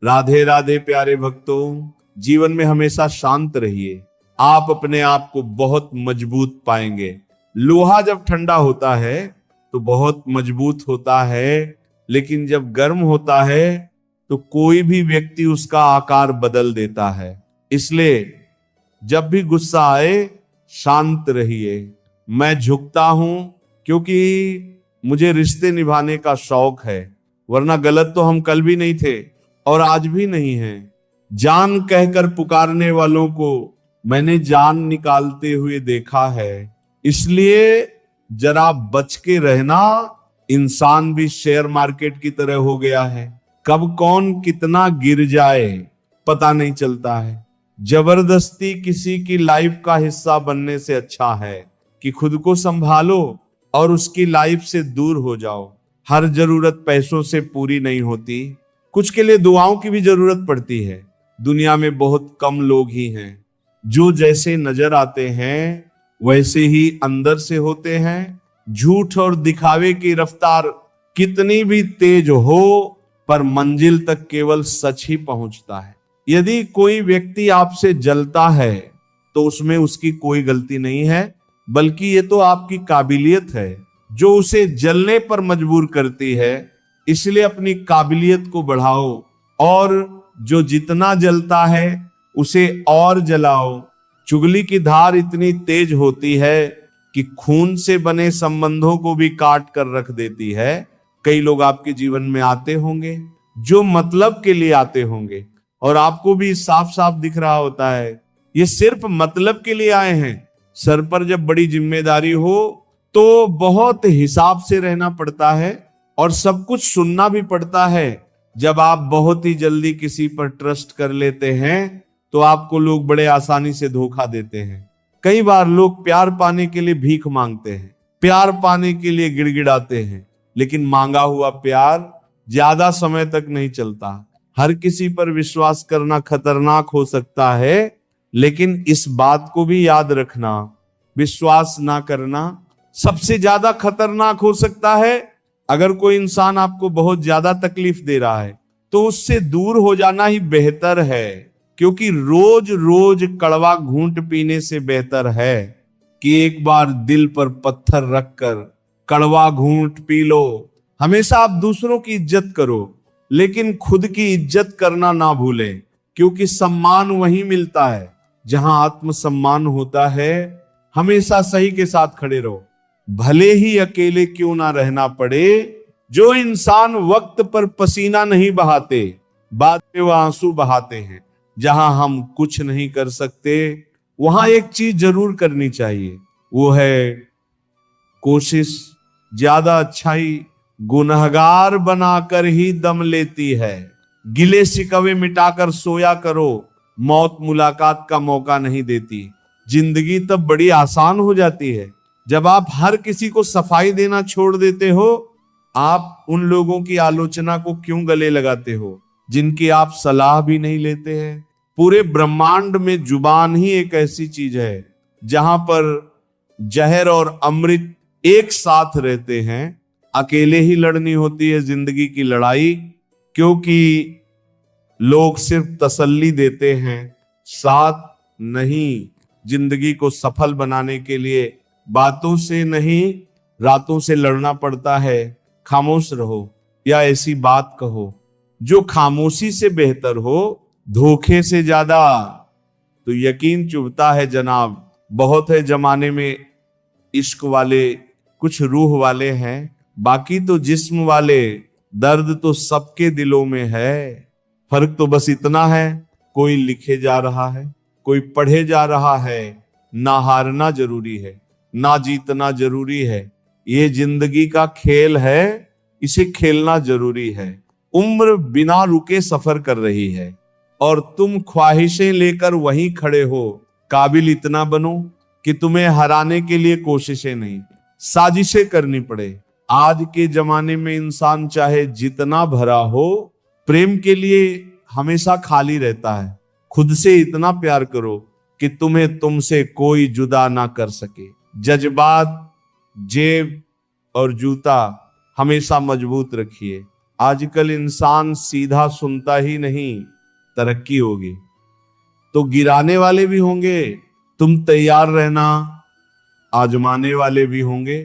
राधे राधे प्यारे भक्तों, जीवन में हमेशा शांत रहिए। आप अपने आप को बहुत मजबूत पाएंगे। लोहा जब ठंडा होता है तो बहुत मजबूत होता है, लेकिन जब गर्म होता है तो कोई भी व्यक्ति उसका आकार बदल देता है। इसलिए जब भी गुस्सा आए शांत रहिए। मैं झुकता हूं क्योंकि मुझे रिश्ते निभाने का शौक है, वरना गलत तो हम कल भी नहीं थे और आज भी नहीं हैं। जान कहकर पुकारने वालों को मैंने जान निकालते हुए देखा है। इसलिए जरा बच के रहना। इंसान भी शेयर मार्केट की तरह हो गया है, कब कौन कितना गिर जाए पता नहीं चलता है। जबरदस्ती किसी की लाइफ का हिस्सा बनने से अच्छा है कि खुद को संभालो और उसकी लाइफ से दूर हो जाओ। हर जरूरत पैसों से पूरी नहीं होती, कुछ के लिए दुआओं की भी जरूरत पड़ती है। दुनिया में बहुत कम लोग ही हैं जो जैसे नजर आते हैं वैसे ही अंदर से होते हैं। झूठ और दिखावे की रफ्तार कितनी भी तेज हो, पर मंजिल तक केवल सच ही पहुंचता है। यदि कोई व्यक्ति आपसे जलता है तो उसमें उसकी कोई गलती नहीं है, बल्कि ये तो आपकी काबिलियत है जो उसे जलने पर मजबूर करती है। इसलिए अपनी काबिलियत को बढ़ाओ और जो जितना जलता है उसे और जलाओ। चुगली की धार इतनी तेज होती है कि खून से बने संबंधों को भी काट कर रख देती है। कई लोग आपके जीवन में आते होंगे जो मतलब के लिए आते होंगे और आपको भी साफ साफ दिख रहा होता है ये सिर्फ मतलब के लिए आए हैं। सर पर जब बड़ी जिम्मेदारी हो तो बहुत हिसाब से रहना पड़ता है और सब कुछ सुनना भी पड़ता है। जब आप बहुत ही जल्दी किसी पर ट्रस्ट कर लेते हैं तो आपको लोग बड़े आसानी से धोखा देते हैं। कई बार लोग प्यार पाने के लिए भीख मांगते हैं, प्यार पाने के लिए गिड़गिड़ाते हैं, लेकिन मांगा हुआ प्यार ज्यादा समय तक नहीं चलता। हर किसी पर विश्वास करना खतरनाक हो सकता है, लेकिन इस बात को भी याद रखना, विश्वास ना करना सबसे ज्यादा खतरनाक हो सकता है। अगर कोई इंसान आपको बहुत ज्यादा तकलीफ दे रहा है तो उससे दूर हो जाना ही बेहतर है, क्योंकि रोज रोज कड़वा घूंट पीने से बेहतर है कि एक बार दिल पर पत्थर रखकर कड़वा घूंट पी लो। हमेशा आप दूसरों की इज्जत करो, लेकिन खुद की इज्जत करना ना भूलें, क्योंकि सम्मान वहीं मिलता है जहां आत्मसम्मान होता है। हमेशा सही के साथ खड़े रहो, भले ही अकेले क्यों ना रहना पड़े। जो इंसान वक्त पर पसीना नहीं बहाते, बाद में वह आंसू बहाते हैं। जहां हम कुछ नहीं कर सकते वहां एक चीज जरूर करनी चाहिए, वो है कोशिश। ज्यादा अच्छाई गुनहगार बनाकर ही दम लेती है। गिले शिकवे मिटाकर सोया करो, मौत मुलाकात का मौका नहीं देती। जिंदगी तब बड़ी आसान हो जाती है जब आप हर किसी को सफाई देना छोड़ देते हो। आप उन लोगों की आलोचना को क्यों गले लगाते हो जिनकी आप सलाह भी नहीं लेते हैं? पूरे ब्रह्मांड में जुबान ही एक ऐसी चीज है जहां पर जहर और अमृत एक साथ रहते हैं। अकेले ही लड़नी होती है जिंदगी की लड़ाई, क्योंकि लोग सिर्फ तसल्ली देते हैं, साथ नहीं। जिंदगी को सफल बनाने के लिए बातों से नहीं रातों से लड़ना पड़ता है। खामोश रहो या ऐसी बात कहो जो खामोशी से बेहतर हो धोखे से ज्यादा। तो यकीन चुभता है जनाब, बहुत है जमाने में इश्क वाले, कुछ रूह वाले हैं, बाकी तो जिस्म वाले। दर्द तो सबके दिलों में है, फर्क तो बस इतना है कोई लिखे जा रहा है, कोई पढ़े जा रहा है। ना हारना जरूरी है, ना जीतना जरूरी है। ये जिंदगी का खेल है, इसे खेलना जरूरी है। उम्र बिना रुके सफर कर रही है और तुम ख्वाहिशें लेकर वहीं खड़े हो। काबिल इतना बनो कि तुम्हें हराने के लिए कोशिशें नहीं, साजिशें करनी पड़े। आज के जमाने में इंसान चाहे जितना भरा हो, प्रेम के लिए हमेशा खाली रहता है। खुद से इतना प्यार करो कि तुम्हें तुमसे कोई जुदा ना कर सके। जज्बात, जेब और जूता हमेशा मजबूत रखिए। आजकल इंसान सीधा सुनता ही नहीं, तरक्की होगी तो गिराने वाले भी होंगे, तुम तैयार रहना, आजमाने वाले भी होंगे।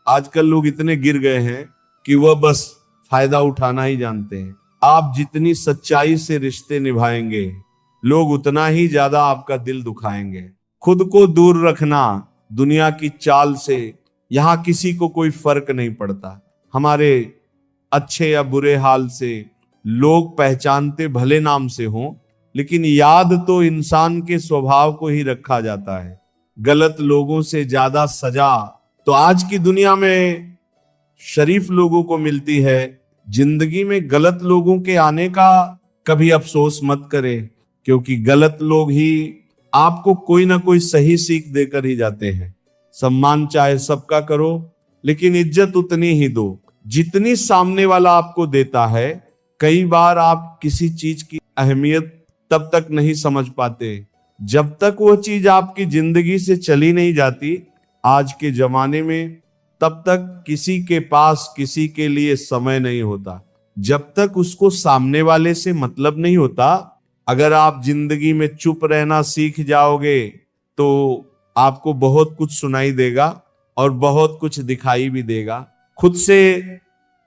आजकल लोग इतने गिर गए हैं कि वह बस फायदा उठाना ही जानते हैं। आप जितनी सच्चाई से रिश्ते निभाएंगे, लोग उतना ही ज्यादा आपका दिल दुखाएंगे। खुद को दूर रखना दुनिया की चाल से, यहां किसी को कोई फर्क नहीं पड़ता। हमारे अच्छे या बुरे हाल से लोग पहचानते भले नाम से हों, लेकिन याद तो इंसान के स्वभाव को ही रखा जाता है। गलत लोगों से ज्यादा सजा तो आज की दुनिया में शरीफ लोगों को मिलती है। जिंदगी में गलत लोगों के आने का कभी अफसोस मत करें, क्योंकि गलत लोग ही आपको कोई ना कोई सही सीख देकर ही जाते हैं। सम्मान चाहे सबका करो, लेकिन इज्जत उतनी ही दो जितनी सामने वाला आपको देता है। कई बार आप किसी चीज की अहमियत तब तक नहीं समझ पाते जब तक वो चीज आपकी जिंदगी से चली नहीं जाती। आज के जमाने में तब तक किसी के पास किसी के लिए समय नहीं होता, जब तक उसको सामने वाले से मतलब नहीं होता। अगर आप जिंदगी में चुप रहना सीख जाओगे तो आपको बहुत कुछ सुनाई देगा और बहुत कुछ दिखाई भी देगा। खुद से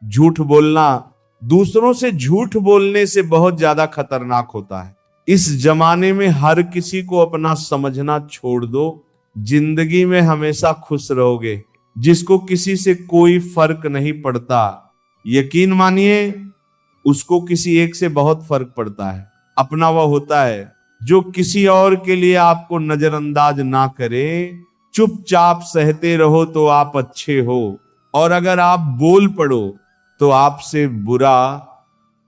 झूठ बोलना दूसरों से झूठ बोलने से बहुत ज्यादा खतरनाक होता है। इस जमाने में हर किसी को अपना समझना छोड़ दो, जिंदगी में हमेशा खुश रहोगे। जिसको किसी से कोई फर्क नहीं पड़ता, यकीन मानिए उसको किसी एक से बहुत फर्क पड़ता है। अपना वह होता है जो किसी और के लिए आपको नजरअंदाज ना करे। चुपचाप सहते रहो तो आप अच्छे हो, और अगर आप बोल पड़ो तो आपसे बुरा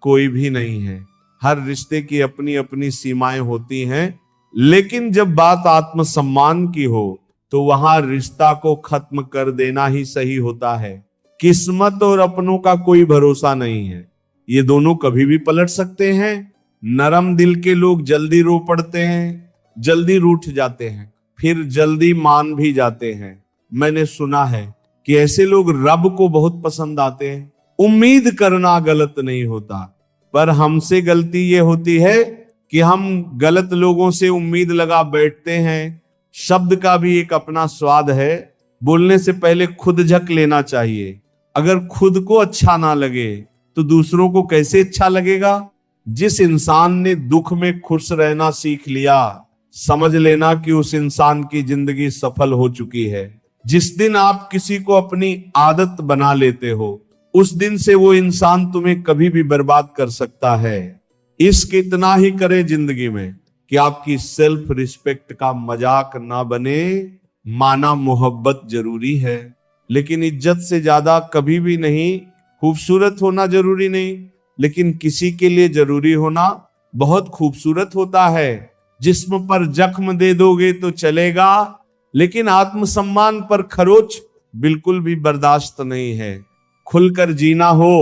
कोई भी नहीं है। हर रिश्ते की अपनी अपनी सीमाएं होती हैं, लेकिन जब बात आत्मसम्मान की हो तो वहां रिश्ता को खत्म कर देना ही सही होता है। किस्मत और अपनों का कोई भरोसा नहीं है, ये दोनों कभी भी पलट सकते हैं। नरम दिल के लोग जल्दी रो पड़ते हैं, जल्दी रूठ जाते हैं, फिर जल्दी मान भी जाते हैं। मैंने सुना है कि ऐसे लोग रब को बहुत पसंद आते हैं। उम्मीद करना गलत नहीं होता, पर हमसे गलती ये होती है कि हम गलत लोगों से उम्मीद लगा बैठते हैं। शब्द का भी एक अपना स्वाद है, बोलने से पहले खुद झक लेना चाहिए। अगर खुद को अच्छा ना लगे तो दूसरों को कैसे अच्छा लगेगा। जिस इंसान ने दुख में खुश रहना सीख लिया, समझ लेना कि उस इंसान की जिंदगी सफल हो चुकी है। जिस दिन आप किसी को अपनी आदत बना लेते हो, उस दिन से वो इंसान तुम्हें कभी भी बर्बाद कर सकता है। इश्क इतना ही करे जिंदगी में कि आपकी सेल्फ रिस्पेक्ट का मजाक ना बने। माना मोहब्बत जरूरी है, लेकिन इज्जत से ज्यादा कभी भी नहीं। खूबसूरत होना जरूरी नहीं, लेकिन किसी के लिए जरूरी होना बहुत खूबसूरत होता है। जिस्म पर जख्म दे दोगे तो चलेगा, लेकिन आत्मसम्मान पर खरोच बिल्कुल भी बर्दाश्त नहीं है। खुलकर जीना हो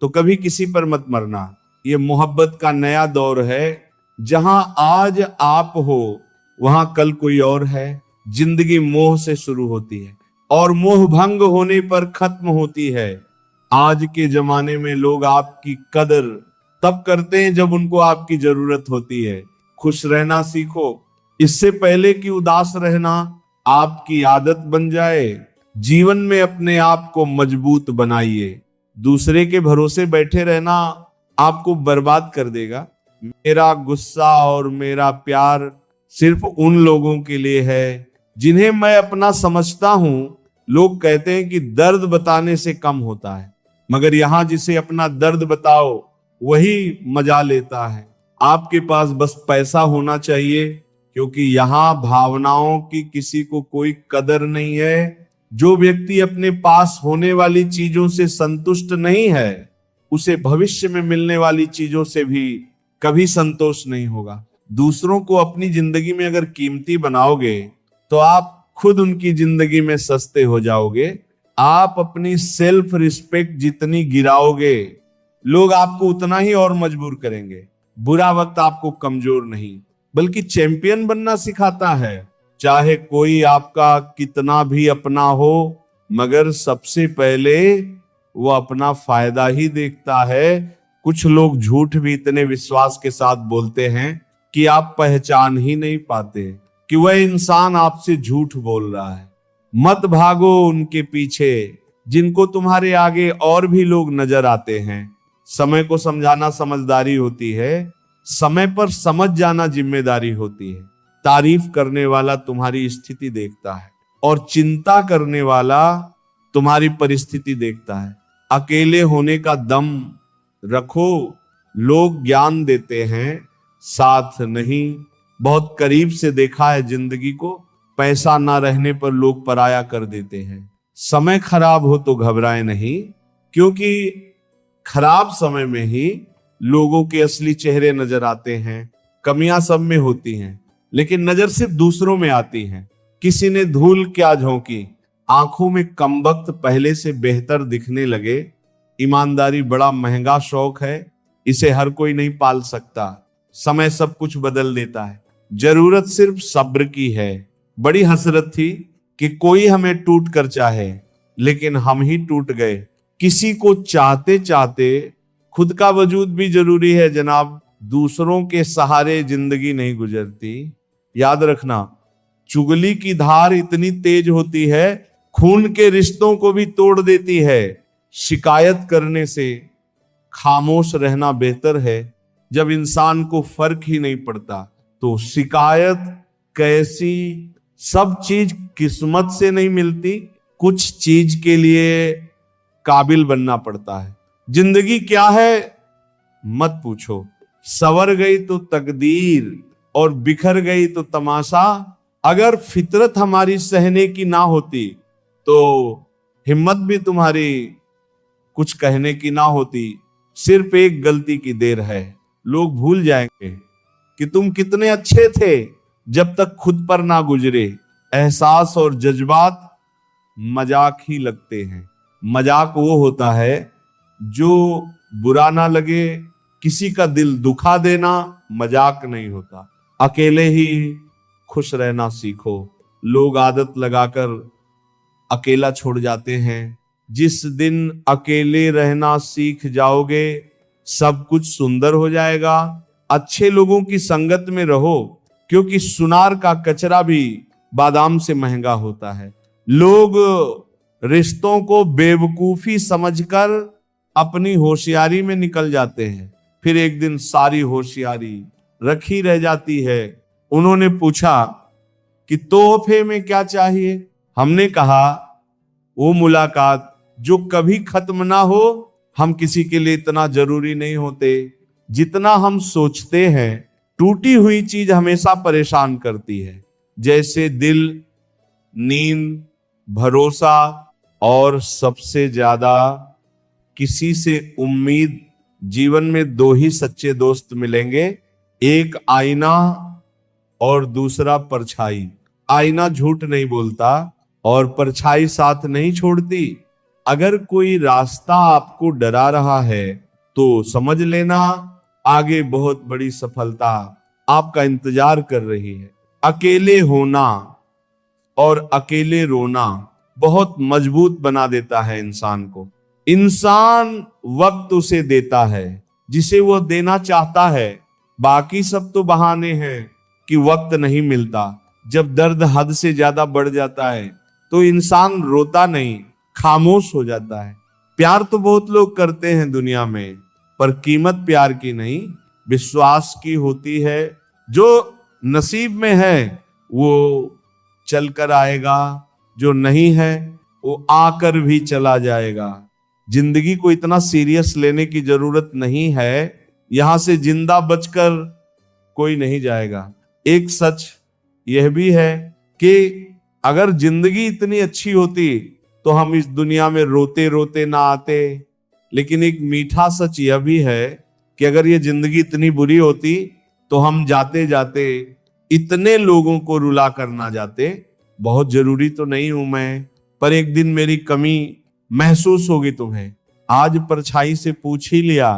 तो कभी किसी पर मत मरना। ये मोहब्बत का नया दौर है, जहां आज आप हो वहां कल कोई और है। जिंदगी मोह से शुरू होती है और मोह भंग होने पर खत्म होती है। आज के जमाने में लोग आपकी कदर तब करते हैं जब उनको आपकी जरूरत होती है। खुश रहना सीखो, इससे पहले कि उदास रहना आपकी आदत बन जाए। जीवन में अपने आप को मजबूत बनाइए। दूसरे के भरोसे बैठे रहना आपको बर्बाद कर देगा। मेरा गुस्सा और मेरा प्यार सिर्फ उन लोगों के लिए है जिन्हें मैं अपना समझता हूं। लोग कहते हैं कि दर्द बताने से कम होता है, मगर यहां जिसे अपना दर्द बताओ वही मजा लेता है। आपके पास बस पैसा होना चाहिए, क्योंकि यहां भावनाओं की किसी को कोई कदर नहीं है। जो व्यक्ति अपने पास होने वाली चीजों से संतुष्ट नहीं है, उसे भविष्य में मिलने वाली चीजों से भी कभी संतोष नहीं होगा। दूसरों को अपनी जिंदगी में अगर कीमती बनाओगे तो आप खुद उनकी जिंदगी में सस्ते हो जाओगे। आप अपनी सेल्फ रिस्पेक्ट जितनी गिराओगे, लोग आपको उतना ही और मजबूर करेंगे। बुरा वक्त आपको कमजोर नहीं बल्कि चैंपियन बनना सिखाता है। चाहे कोई आपका कितना भी अपना हो, मगर सबसे पहले वो अपना फायदा ही देखता है। कुछ लोग झूठ भी इतने विश्वास के साथ बोलते हैं कि आप पहचान ही नहीं पाते कि वह इंसान आपसे झूठ बोल रहा है। मत भागो उनके पीछे जिनको तुम्हारे आगे और भी लोग नजर आते हैं। समय को समझाना समझदारी होती है, समय पर समझ जाना जिम्मेदारी होती है। तारीफ करने वाला तुम्हारी स्थिति देखता है और चिंता करने वाला तुम्हारी परिस्थिति देखता है। अकेले होने का दम रखो, लोग ज्ञान देते हैं, साथ नहीं। बहुत करीब से देखा है जिंदगी को, पैसा ना रहने पर लोग पराया कर देते हैं। समय खराब हो तो घबराए नहीं, क्योंकि खराब समय में ही लोगों के असली चेहरे नजर आते हैं। कमियां सब में होती हैं, लेकिन नजर सिर्फ दूसरों में आती हैं। किसी ने धूल क्या झोंकी, आंखों में कमबख्त पहले से बेहतर दिखने लगे। ईमानदारी बड़ा महंगा शौक है, इसे हर कोई नहीं पाल सकता। समय सब कुछ बदल देता है, जरूरत सिर्फ सब्र की है। बड़ी हसरत थी कि कोई हमें टूट कर चाहे, लेकिन हम ही टूट गए। किसी को चाहते चाहते खुद का वजूद भी जरूरी है जनाब। दूसरों के सहारे जिंदगी नहीं गुजरती। याद रखना, चुगली की धार इतनी तेज होती है, खून के रिश्तों को भी तोड़ देती है। शिकायत करने से खामोश रहना बेहतर है। जब इंसान को फर्क ही नहीं पड़ता तो शिकायत कैसी? सब चीज किस्मत से नहीं मिलती, कुछ चीज के लिए काबिल बनना पड़ता है। जिंदगी क्या है मत पूछो, सवर गई तो तकदीर और बिखर गई तो तमाशा। अगर फितरत हमारी सहने की ना होती तो हिम्मत भी तुम्हारी कुछ कहने की ना होती। सिर्फ एक गलती की देर है, लोग भूल जाएंगे कि तुम कितने अच्छे थे जब तक खुद पर ना गुजरे। एहसास और जज्बात मजाक ही लगते हैं। मजाक वो होता है जो बुरा ना लगे। किसी का दिल दुखा देना मजाक नहीं होता। अकेले ही खुश रहना सीखो। लोग आदत लगाकर अकेला छोड़ जाते हैं। जिस दिन अकेले रहना सीख जाओगे सब कुछ सुंदर हो जाएगा। अच्छे लोगों की संगत में रहो, क्योंकि सुनार का कचरा भी बादाम से महंगा होता है। लोग रिश्तों को बेवकूफी समझकर अपनी होशियारी में निकल जाते हैं, फिर एक दिन सारी होशियारी रखी रह जाती है। उन्होंने पूछा कि तोहफे में क्या चाहिए? हमने कहा वो मुलाकात जो कभी खत्म ना हो। हम किसी के लिए इतना जरूरी नहीं होते जितना हम सोचते हैं। टूटी हुई चीज हमेशा परेशान करती है, जैसे दिल, नींद, भरोसा और सबसे ज्यादा किसी से उम्मीद। जीवन में दो ही सच्चे दोस्त मिलेंगे, एक आईना और दूसरा परछाई। आईना झूठ नहीं बोलता और परछाई साथ नहीं छोड़ती। अगर कोई रास्ता आपको डरा रहा है तो समझ लेना आगे बहुत बड़ी सफलता आपका इंतजार कर रही है। अकेले होना और अकेले रोना बहुत मजबूत बना देता है इंसान को। इंसान वक्त उसे देता है जिसे वो देना चाहता है। बाकी सब तो बहाने हैं कि वक्त नहीं मिलता। जब दर्द हद से ज्यादा बढ़ जाता है तो इंसान रोता नहीं, खामोश हो जाता है। प्यार तो बहुत लोग करते हैं दुनिया में, पर कीमत प्यार की नहीं, विश्वास की होती है। जो नसीब में है वो चल कर आएगा, जो नहीं है वो आकर भी चला जाएगा। जिंदगी को इतना सीरियस लेने की जरूरत नहीं है। यहां से जिंदा बचकर कोई नहीं जाएगा। एक सच यह भी है कि अगर जिंदगी इतनी अच्छी होती तो हम इस दुनिया में रोते रोते ना आते। लेकिन एक मीठा सच यह भी है कि अगर ये जिंदगी इतनी बुरी होती तो हम जाते जाते इतने लोगों को रुला कर ना जाते। बहुत जरूरी तो नहीं हूं मैं, पर एक दिन मेरी कमी महसूस होगी तुम्हें। आज परछाई से पूछ ही लिया,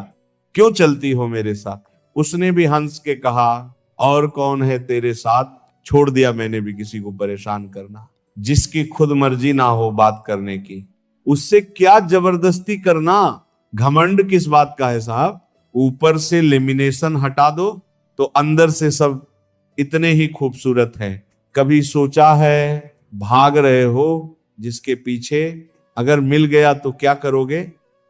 क्यों चलती हो मेरे साथ? उसने भी हंस के कहा, और कौन है तेरे साथ? छोड़ दिया मैंने भी किसी को परेशान करना। जिसकी खुद मर्जी ना हो बात करने की, उससे क्या जबरदस्ती करना। घमंड किस बात का है साहब? ऊपर से लेमिनेशन हटा दो तो अंदर से सब इतने ही खूबसूरत है। कभी सोचा है भाग रहे हो जिसके पीछे, अगर मिल गया तो क्या करोगे?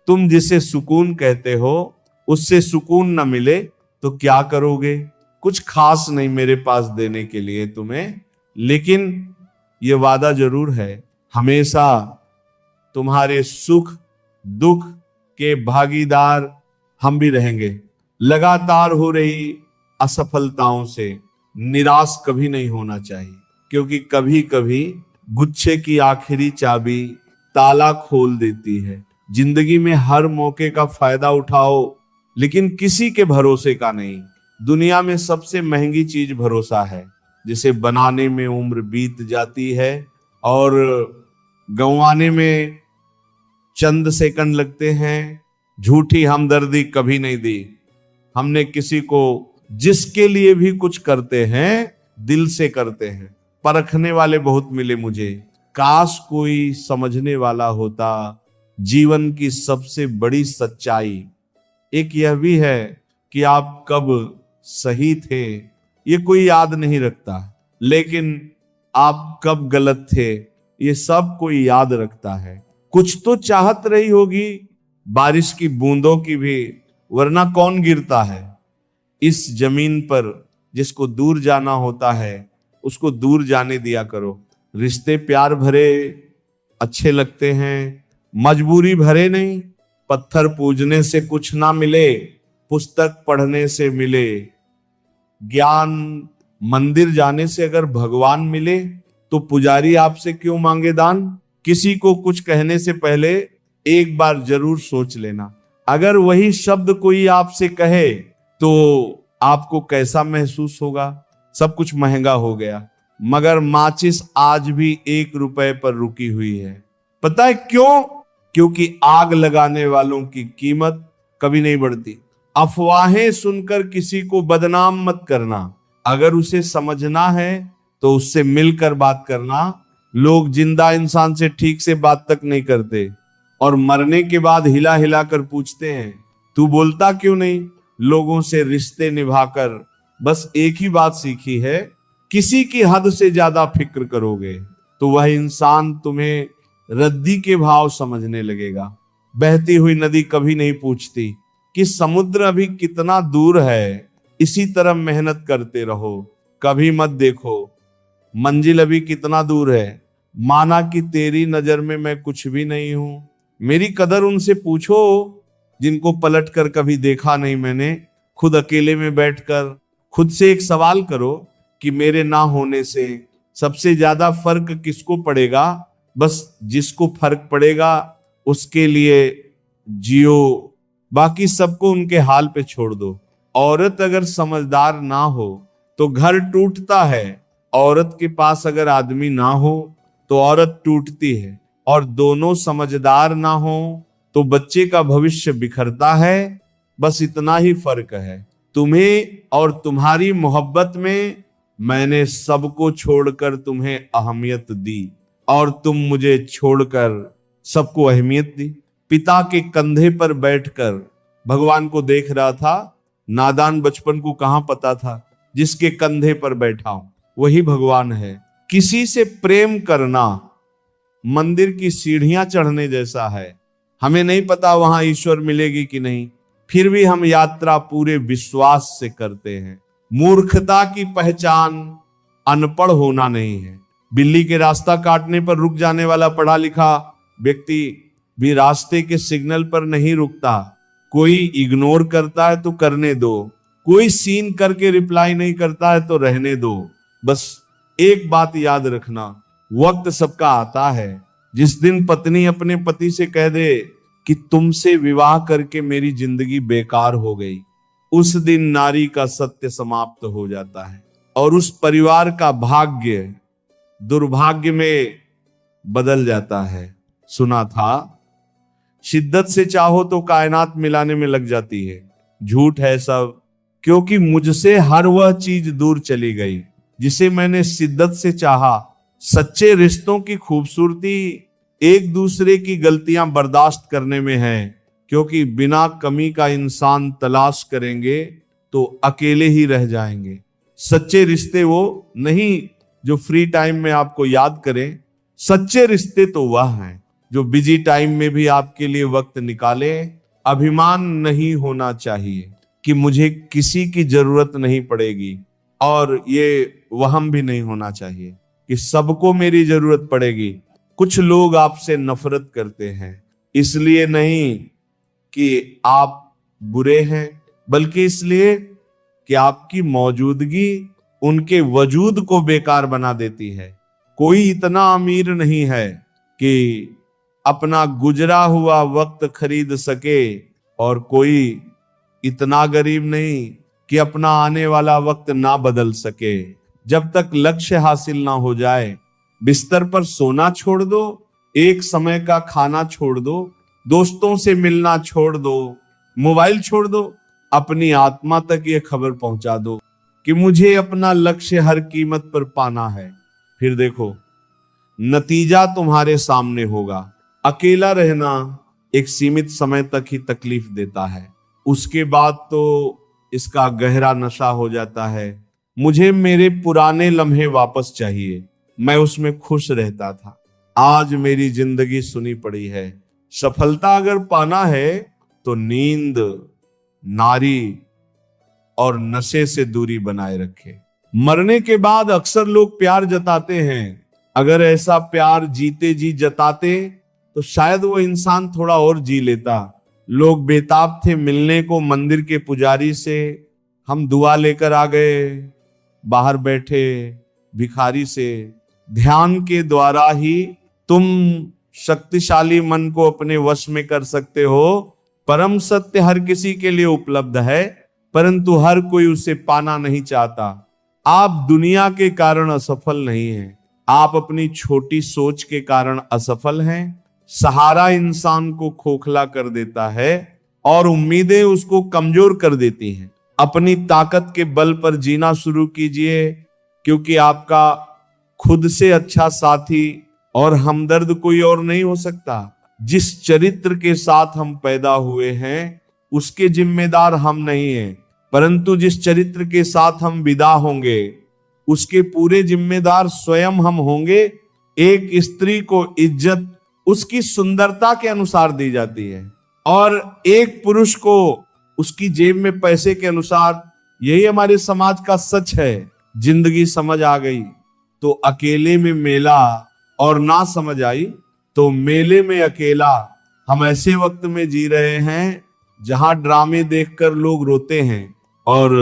तुम जिसे सुकून कहते हो उससे सुकून न मिले तो क्या करोगे? कुछ खास नहीं मेरे पास देने के लिए तुम्हें, लेकिन ये वादा जरूर है, हमेशा तुम्हारे सुख दुख के भागीदार हम भी रहेंगे। लगातार हो रही असफलताओं से निराश कभी नहीं होना चाहिए, क्योंकि कभी कभी गुच्छे की आखिरी चाबी ताला खोल देती है। जिंदगी में हर मौके का फायदा उठाओ, लेकिन किसी के भरोसे का नहीं। दुनिया में सबसे महंगी चीज भरोसा है, जिसे बनाने में उम्र बीत जाती है और गंवाने में चंद सेकंड लगते हैं। झूठी हमदर्दी कभी नहीं दी। हमने किसी को जिसके लिए भी कुछ करते हैं दिल से करते हैं। परखने वाले बहुत मिले मुझे, काश कोई समझने वाला होता। जीवन की सबसे बड़ी सच्चाई एक यह भी है कि आप कब सही थे ये कोई याद नहीं रखता, लेकिन आप कब गलत थे ये सब कोई याद रखता है। कुछ तो चाहत रही होगी बारिश की बूंदों की भी, वरना कौन गिरता है इस जमीन पर। जिसको दूर जाना होता है उसको दूर जाने दिया करो। रिश्ते प्यार भरे अच्छे लगते हैं, मजबूरी भरे नहीं। पत्थर पूजने से कुछ ना मिले, पुस्तक पढ़ने से मिले। ज्ञान मंदिर जाने से अगर भगवान मिले तो पुजारी आपसे क्यों मांगे दान? किसी को कुछ कहने से पहले एक बार जरूर सोच लेना। अगर वही शब्द कोई आपसे कहे तो आपको कैसा महसूस होगा? सब कुछ महंगा हो गया, मगर माचिस आज भी 1 रुपए पर रुकी हुई है। पता है क्यों? क्योंकि आग लगाने वालों की कीमत कभी नहीं बढ़ती। अफवाहें सुनकर किसी को बदनाम मत करना। अगर उसे समझना है तो उससे मिलकर बात करना। लोग जिंदा इंसान से ठीक से बात तक नहीं करते और मरने के बाद हिला हिला कर पूछते हैं तू बोलता क्यों नहीं? लोगों से रिश्ते निभाकर बस एक ही बात सीखी है, किसी की हद से ज्यादा फिक्र करोगे तो वह इंसान तुम्हें रद्दी के भाव समझने लगेगा। बहती हुई नदी कभी नहीं पूछती कि समुद्र अभी कितना दूर है। इसी तरह मेहनत करते रहो, कभी मत देखो मंजिल अभी कितना दूर है। माना कि तेरी नजर में मैं कुछ भी नहीं हूं। मेरी कदर उनसे पूछो जिनको पलट कर कभी देखा नहीं मैंने। खुद अकेले में बैठकर खुद से एक सवाल करो कि मेरे ना होने से सबसे ज्यादा फर्क किसको पड़ेगा? बस जिसको फर्क पड़ेगा उसके लिए जियो, बाकी सबको उनके हाल पे छोड़ दो। औरत अगर समझदार ना हो तो घर टूटता है, औरत के पास अगर आदमी ना हो तो औरत टूटती है, और दोनों समझदार ना हो तो बच्चे का भविष्य बिखरता है। बस इतना ही फर्क है। तुम्हें और तुम्हारी मोहब्बत में मैंने सबको छोड़कर तुम्हें अहमियत दी और तुम मुझे छोड़कर सबको अहमियत दी। पिता के कंधे पर बैठकर भगवान को देख रहा था। नादान बचपन को कहां पता था जिसके कंधे पर बैठा हूं वही भगवान है। किसी से प्रेम करना मंदिर की सीढ़ियां चढ़ने जैसा है। हमें नहीं पता वहां ईश्वर मिलेगी कि नहीं, फिर भी हम यात्रा पूरे विश्वास से करते हैं। मूर्खता की पहचान अनपढ़ होना नहीं है। बिल्ली के रास्ता काटने पर रुक जाने वाला पढ़ा लिखा व्यक्ति भी रास्ते के सिग्नल पर नहीं रुकता। कोई इग्नोर करता है तो करने दो, कोई सीन करके रिप्लाई नहीं करता है तो रहने दो। बस एक बात याद रखना, वक्त सबका आता है। जिस दिन पत्नी अपने पति से कह दे कि तुमसे विवाह करके मेरी जिंदगी बेकार हो गई, उस दिन नारी का सत्य समाप्त हो जाता है और उस परिवार का भाग्य दुर्भाग्य में बदल जाता है। सुना था शिद्दत से चाहो तो कायनात मिलाने में लग जाती है। झूठ है सब, क्योंकि मुझसे हर वह चीज दूर चली गई जिसे मैंने शिद्दत से चाहा। सच्चे रिश्तों की खूबसूरती एक दूसरे की गलतियां बर्दाश्त करने में है, क्योंकि बिना कमी का इंसान तलाश करेंगे तो अकेले ही रह जाएंगे। सच्चे रिश्ते वो नहीं जो फ्री टाइम में आपको याद करें, सच्चे रिश्ते तो वह हैं जो बिजी टाइम में भी आपके लिए वक्त निकाले। अभिमान नहीं होना चाहिए कि मुझे किसी की जरूरत नहीं पड़ेगी, और ये वहम भी नहीं होना चाहिए कि सबको मेरी जरूरत पड़ेगी। कुछ लोग आपसे नफरत करते हैं, इसलिए नहीं कि आप बुरे हैं, बल्कि इसलिए कि आपकी मौजूदगी उनके वजूद को बेकार बना देती है। कोई इतना अमीर नहीं है कि अपना गुजरा हुआ वक्त खरीद सके, और कोई इतना गरीब नहीं कि अपना आने वाला वक्त ना बदल सके। जब तक लक्ष्य हासिल ना हो जाए, बिस्तर पर सोना छोड़ दो, एक समय का खाना छोड़ दो, दोस्तों से मिलना छोड़ दो, मोबाइल छोड़ दो, अपनी आत्मा तक ये खबर पहुंचा दो कि मुझे अपना लक्ष्य हर कीमत पर पाना है। फिर देखो नतीजा तुम्हारे सामने होगा। अकेला रहना एक सीमित समय तक ही तकलीफ देता है, उसके बाद तो इसका गहरा नशा हो जाता है। मुझे मेरे पुराने लम्हे वापस चाहिए, मैं उसमें खुश रहता था। आज मेरी जिंदगी सुनी पड़ी है। सफलता अगर पाना है तो नींद, नारी और नशे से दूरी बनाए रखे। मरने के बाद अक्सर लोग प्यार जताते हैं। अगर ऐसा प्यार जीते जी जताते तो शायद वो इंसान थोड़ा और जी लेता। लोग बेताब थे मिलने को मंदिर के पुजारी से। हम दुआ लेकर आ गए, बाहर बैठे भिखारी से। ध्यान के द्वारा ही तुम शक्तिशाली मन को अपने वश में कर सकते हो। परम सत्य हर किसी के लिए उपलब्ध है, परंतु हर कोई उसे पाना नहीं चाहता। आप दुनिया के कारण असफल नहीं हैं, आप अपनी छोटी सोच के कारण असफल हैं। सहारा इंसान को खोखला कर देता है और उम्मीदें उसको कमजोर कर देती हैं। अपनी ताकत के बल पर जीना शुरू कीजिए, क्योंकि आपका खुद से अच्छा साथी और हमदर्द कोई और नहीं हो सकता। जिस चरित्र के साथ हम पैदा हुए हैं उसके जिम्मेदार हम नहीं हैं, परंतु जिस चरित्र के साथ हम विदा होंगे उसके पूरे जिम्मेदार स्वयं हम होंगे। एक स्त्री को इज्जत उसकी सुंदरता के अनुसार दी जाती है, और एक पुरुष को उसकी जेब में पैसे के अनुसार। यही हमारे समाज का सच है। जिंदगी समझ आ गई तो अकेले में मेला, और ना समझ आई तो मेले में अकेला। हम ऐसे वक्त में जी रहे हैं जहां ड्रामे देखकर लोग रोते हैं और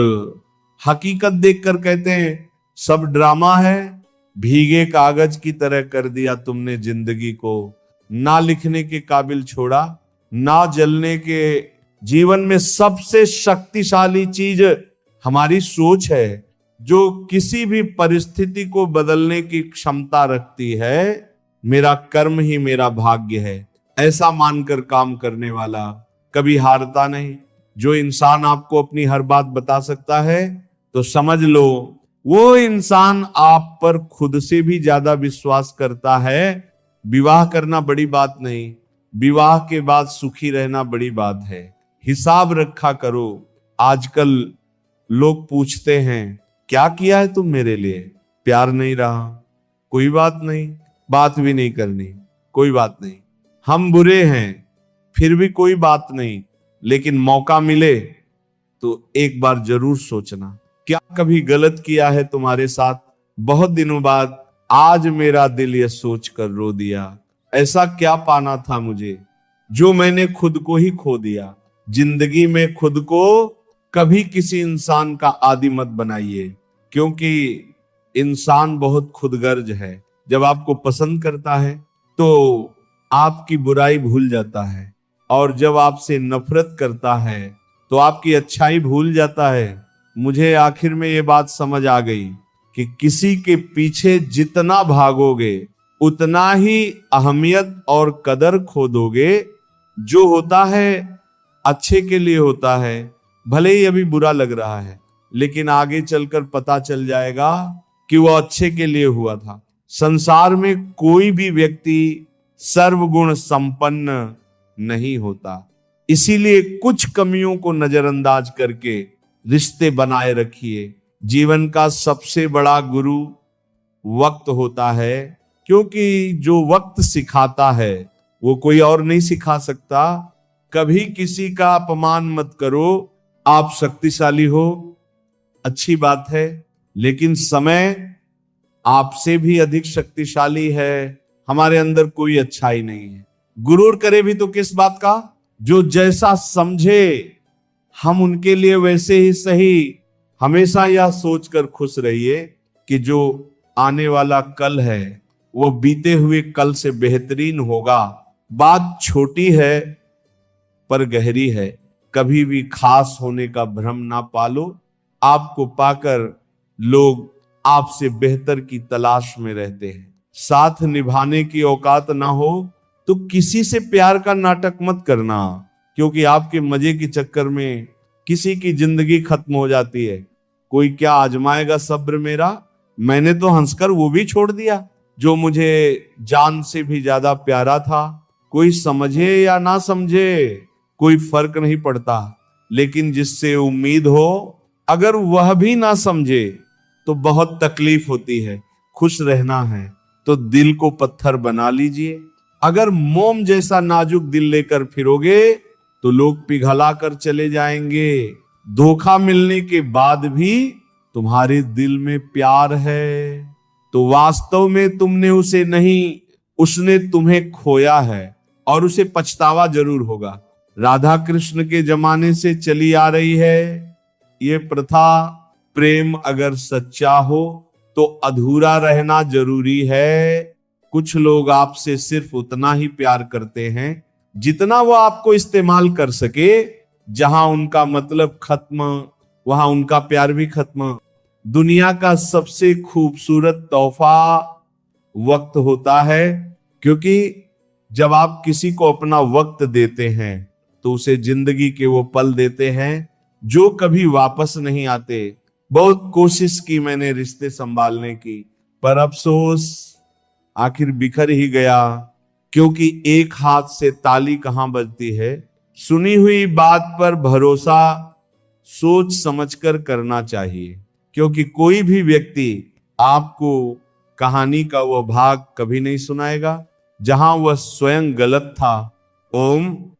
हकीकत देखकर कहते हैं सब ड्रामा है। भीगे कागज की तरह कर दिया तुमने जिंदगी को, ना लिखने के काबिल छोड़ा, ना जलने के। जीवन में सबसे शक्तिशाली चीज हमारी सोच है, जो किसी भी परिस्थिति को बदलने की क्षमता रखती है। मेरा कर्म ही मेरा भाग्य है, ऐसा मानकर काम करने वाला कभी हारता नहीं। जो इंसान आपको अपनी हर बात बता सकता है तो समझ लो वो इंसान आप पर खुद से भी ज्यादा विश्वास करता है। विवाह करना बड़ी बात नहीं, विवाह के बाद सुखी रहना बड़ी बात है। हिसाब रखा करो। आजकल लोग पूछते हैं क्या किया है तुम मेरे लिए? प्यार नहीं रहा, कोई बात नहीं, बात भी नहीं करनी, कोई बात नहीं। हम बुरे हैं फिर भी कोई बात नहीं, लेकिन मौका मिले तो एक बार जरूर सोचना क्या कभी गलत किया है तुम्हारे साथ। बहुत दिनों बाद आज मेरा दिल ये सोच कर रो दिया, ऐसा क्या पाना था मुझे जो मैंने खुद को ही खो दिया। जिंदगी में खुद को कभी किसी इंसान का आदी मत बनाइए, क्योंकि इंसान बहुत खुदगर्ज है। जब आपको पसंद करता है तो आपकी बुराई भूल जाता है, और जब आपसे नफरत करता है तो आपकी अच्छाई भूल जाता है। मुझे आखिर में ये बात समझ आ गई कि किसी के पीछे जितना भागोगे उतना ही अहमियत और कदर खो दोगे। जो होता है अच्छे के लिए होता है, भले ही अभी बुरा लग रहा है, लेकिन आगे चलकर पता चल जाएगा कि वो अच्छे के लिए हुआ था। संसार में कोई भी व्यक्ति सर्वगुण संपन्न नहीं होता। इसीलिए कुछ कमियों को नजरअंदाज करके रिश्ते बनाए रखिए। जीवन का सबसे बड़ा गुरु वक्त होता है, क्योंकि जो वक्त सिखाता है वो कोई और नहीं सिखा सकता। कभी किसी का अपमान मत करो। आप शक्तिशाली हो, अच्छी बात है, लेकिन समय आपसे भी अधिक शक्तिशाली है। हमारे अंदर कोई अच्छाई नहीं है। गुरूर करे भी तो किस बात का? जो जैसा समझे हम उनके लिए वैसे ही सही। हमेशा यह सोचकर खुश रहिए कि जो आने वाला कल है वो बीते हुए कल से बेहतरीन होगा। बात छोटी है पर गहरी है। कभी भी खास होने का भ्रम ना पालो। आपको पाकर लोग आपसे बेहतर की तलाश में रहते हैं। साथ निभाने की औकात ना हो तो किसी से प्यार का नाटक मत करना, क्योंकि आपके मजे के चक्कर में किसी की जिंदगी खत्म हो जाती है। कोई क्या आजमाएगा सब्र मेरा? मैंने तो हंसकर वो भी छोड़ दिया जो मुझे जान से भी ज्यादा प्यारा था। कोई समझे या ना समझे कोई फर्क नहीं पड़ता, लेकिन जिससे उम्मीद हो अगर वह भी ना समझे तो बहुत तकलीफ होती है। खुश रहना है तो दिल को पत्थर बना लीजिए। अगर मोम जैसा नाजुक दिल लेकर फिरोगे तो लोग पिघला कर चले जाएंगे। धोखा मिलने के बाद भी तुम्हारे दिल में प्यार है तो वास्तव में तुमने उसे नहीं, उसने तुम्हें खोया है और उसे पछतावा जरूर होगा। राधा कृष्ण के जमाने से चली आ रही है ये प्रथा। प्रेम अगर सच्चा हो तो अधूरा रहना जरूरी है। कुछ लोग आपसे सिर्फ उतना ही प्यार करते हैं जितना वो आपको इस्तेमाल कर सके। जहां उनका मतलब खत्म वहां उनका प्यार भी खत्म। दुनिया का सबसे खूबसूरत तोहफा वक्त होता है, क्योंकि जब आप किसी को अपना वक्त देते हैं तो उसे जिंदगी के वो पल देते हैं जो कभी वापस नहीं आते। बहुत कोशिश की मैंने रिश्ते संभालने की, पर अफसोस आखिर बिखर ही गया, क्योंकि एक हाथ से ताली कहां बजती है। सुनी हुई बात पर भरोसा सोच समझकर करना चाहिए, क्योंकि कोई भी व्यक्ति आपको कहानी का वह भाग कभी नहीं सुनाएगा जहां वह स्वयं गलत था। ओम